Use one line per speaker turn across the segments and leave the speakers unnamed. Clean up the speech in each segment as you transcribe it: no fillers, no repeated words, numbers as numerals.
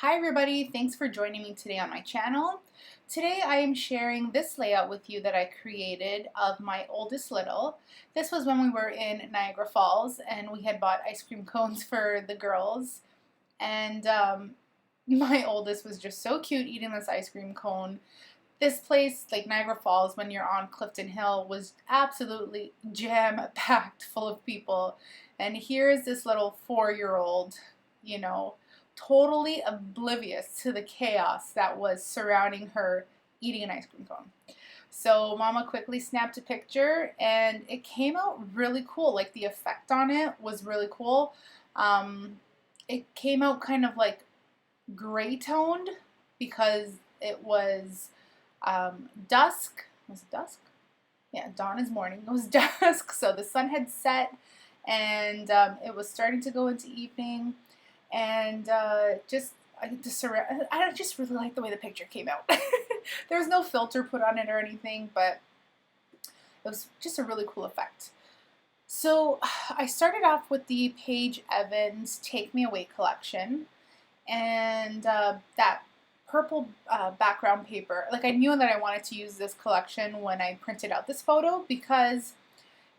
Hi everybody, thanks for joining me today on my channel. Today I am sharing this layout with you that I created of my oldest little. This was when we were in Niagara Falls and we had bought ice cream cones for the girls, and my oldest was just so cute eating this ice cream cone. This place, like Niagara Falls, when you're on Clifton Hill, was absolutely jam-packed full of people. And here is this little 4-year-old, you know, totally oblivious to the chaos that was surrounding her eating an ice cream cone. So Mama quickly snapped a picture and it came out really cool. Like the effect on it was really cool. It came out kind of like gray toned because it was dusk. Was it dusk? Yeah, dawn is morning. It was dusk, so the sun had set, and it was starting to go into evening, and I just really like the way the picture came out. There was no filter put on it or anything, but it was just a really cool effect. So I started off with the Paige Evans Take Me Away collection, and that purple background paper. Like, I knew that I wanted to use this collection when I printed out this photo because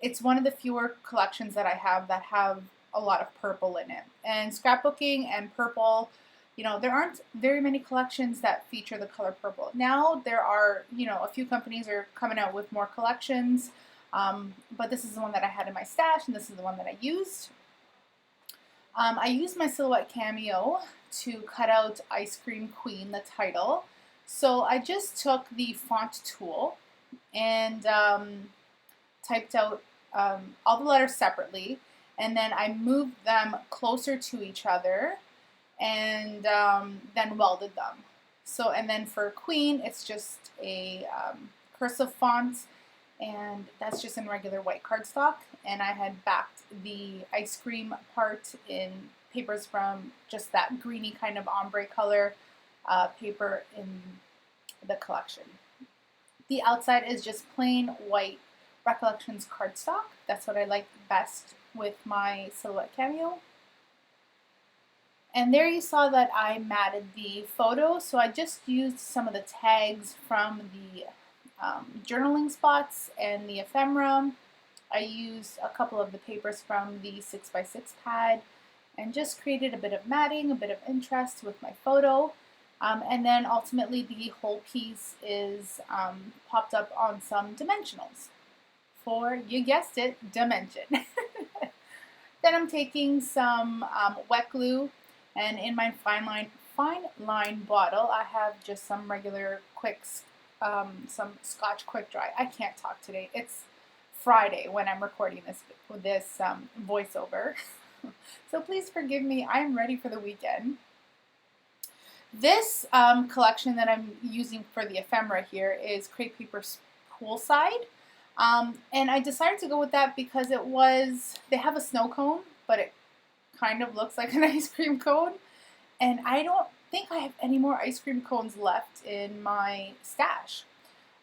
it's one of the fewer collections that I have that have a lot of purple in it. And scrapbooking and purple, there aren't very many collections that feature the color purple. Now there are, a few companies are coming out with more collections, but this is the one that I had in my stash, and this is the one that I used. I used my Silhouette Cameo to cut out Ice Cream Queen, the title. So I just took the font tool and typed out all the letters separately, and then I moved them closer to each other and then welded them. So, and then for Queen, it's just a cursive font, and that's just in regular white cardstock. And I had backed the ice cream part in papers from just that greeny kind of ombre color paper in the collection. The outside is just plain white Recollections cardstock. That's what I like best with my Silhouette Cameo. And there you saw that I matted the photo, so I just used some of the tags from the journaling spots and the ephemera. I used a couple of the papers from the 6x6 pad and just created a bit of matting, a bit of interest with my photo. And then ultimately the whole piece is popped up on some dimensionals for, you guessed it, dimension. Then I'm taking some wet glue, and in my fine line bottle I have just some regular some Scotch Quick Dry. I can't talk today. It's Friday when I'm recording this voiceover. So please forgive me. I'm ready for the weekend. This collection that I'm using for the ephemera here is Crepe Paper's Poolside. And I decided to go with that because they have a snow cone, but it kind of looks like an ice cream cone. And I don't think I have any more ice cream cones left in my stash.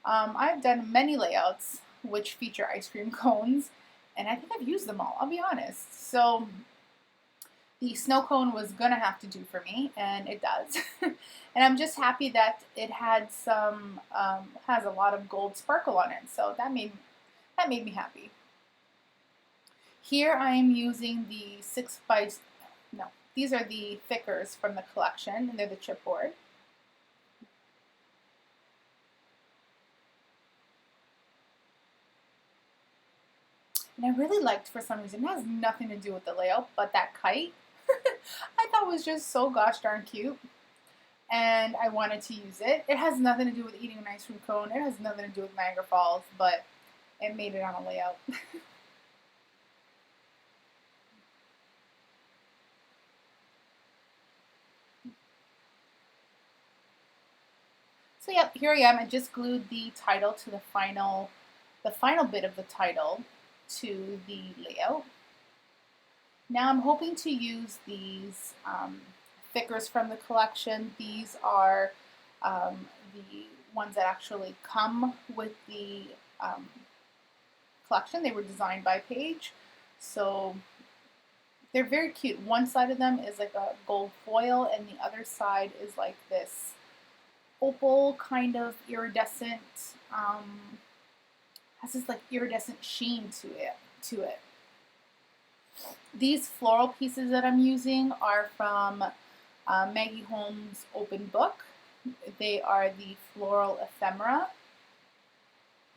I've done many layouts which feature ice cream cones, and I think I've used them all, I'll be honest. So the snow cone was gonna have to do for me, and it does. And I'm just happy that it had has a lot of gold sparkle on it, so that made me happy. Here I am using the these are the thickers from the collection, and they're the chipboard. And I really liked, for some reason, it has nothing to do with the layout, but that kite I thought was just so gosh darn cute, and I wanted to use it. It has nothing to do with eating an ice cream cone. It has nothing to do with Niagara Falls, but it made it on a layout. So yep, here I am. I just glued the title to the final bit of the title to the layout. Now I'm hoping to use these thickers from the collection. These are the ones that actually come with the collection. They were designed by Paige. So They're very cute. One side of them is like a gold foil, and the other side is like this opal kind of iridescent, has this like iridescent sheen to it. These floral pieces that I'm using are from Maggie Holmes' Open Book. They are the floral ephemera.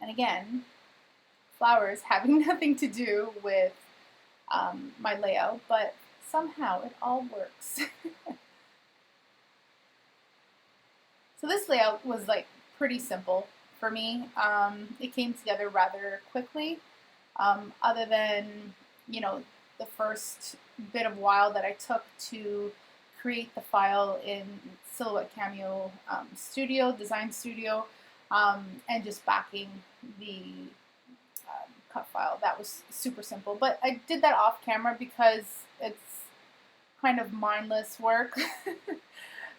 And again, flowers having nothing to do with my layout, but somehow it all works. So this layout was like pretty simple for me. It came together rather quickly, other than, you know, the first bit of while that I took to create the file in Silhouette Cameo Design Studio, and just backing the cut file. That was super simple, but I did that off camera because it's kind of mindless work.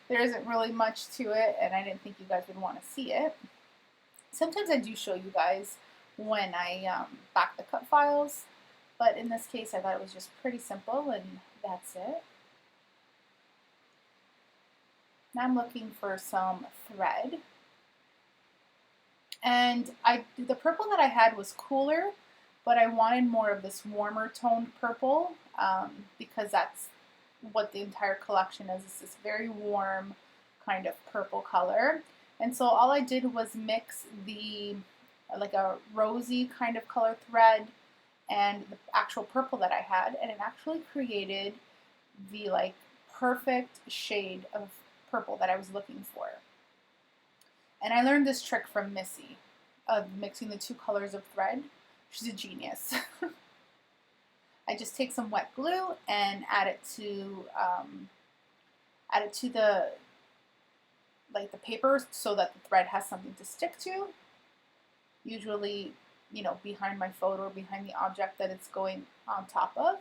There isn't really much to it, and I didn't think you guys would want to see it. Sometimes I do show you guys when I back the cut files, but in this case I thought it was just pretty simple, and that's it. Now I'm looking for some thread, and the purple that I had was cooler, but I wanted more of this warmer toned purple, because that's what the entire collection is. It's this very warm kind of purple color. And so all I did was mix the like a rosy kind of color thread and the actual purple that I had, and it actually created the like perfect shade of purple that I was looking for. And I learned this trick from Missy of mixing the two colors of thread. She's a genius. I just take some wet glue and add it to the paper so that the thread has something to stick to. Usually, you know, behind my photo or behind the object that it's going on top of.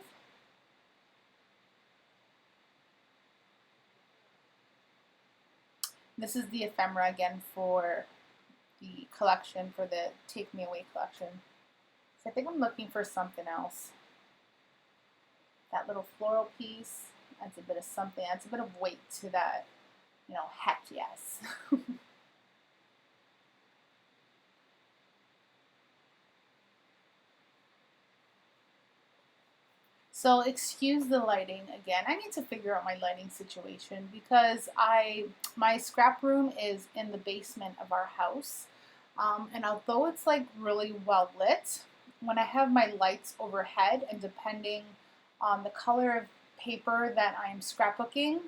This is the ephemera again for the collection, for the Take Me Away collection. So I think I'm looking for something else. That little floral piece adds a bit of something, adds a bit of weight to that, you know, heck yes. So excuse the lighting again. I need to figure out my lighting situation because my scrap room is in the basement of our house. And although it's like really well lit, when I have my lights overhead and depending on the color of paper that I'm scrapbooking,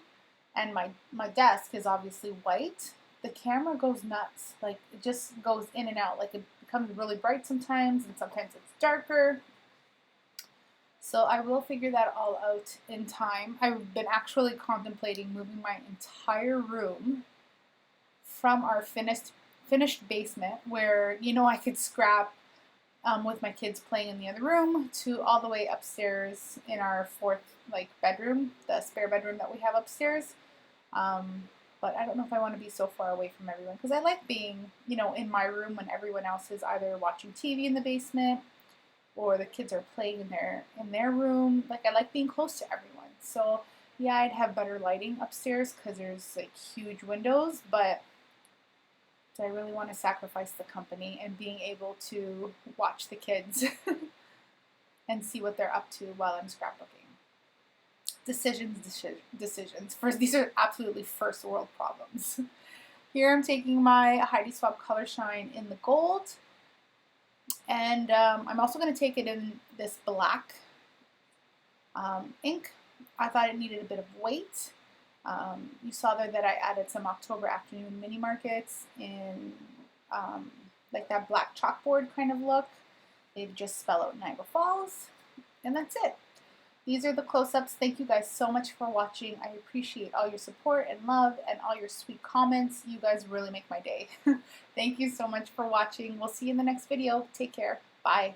and my desk is obviously white, the camera goes nuts. Like it just goes in and out. Like it becomes really bright sometimes and sometimes it's darker. So I will figure that all out in time. I've been actually contemplating moving my entire room from our finished basement where, you know, I could scrap with my kids playing in the other room to all the way upstairs in our fourth bedroom, the spare bedroom that we have upstairs. But I don't know if I want to be so far away from everyone because I like being, you know, in my room when everyone else is either watching TV in the basement or the kids are playing in their room. Like I like being close to everyone. So yeah, I'd have better lighting upstairs because there's like huge windows, but do I really want to sacrifice the company and being able to watch the kids and see what they're up to while I'm scrapbooking? Decisions. First, these are absolutely first world problems. Here I'm taking my Heidi Swapp Color Shine in the gold, and I'm also going to take it in this black ink. I thought it needed a bit of weight. You saw there that I added some October Afternoon mini markets in like that black chalkboard kind of look. They just spell out Niagara Falls, and that's it. These are the close-ups. Thank you guys so much for watching. I appreciate all your support and love and all your sweet comments. You guys really make my day. Thank you so much for watching. We'll see you in the next video. Take care. Bye.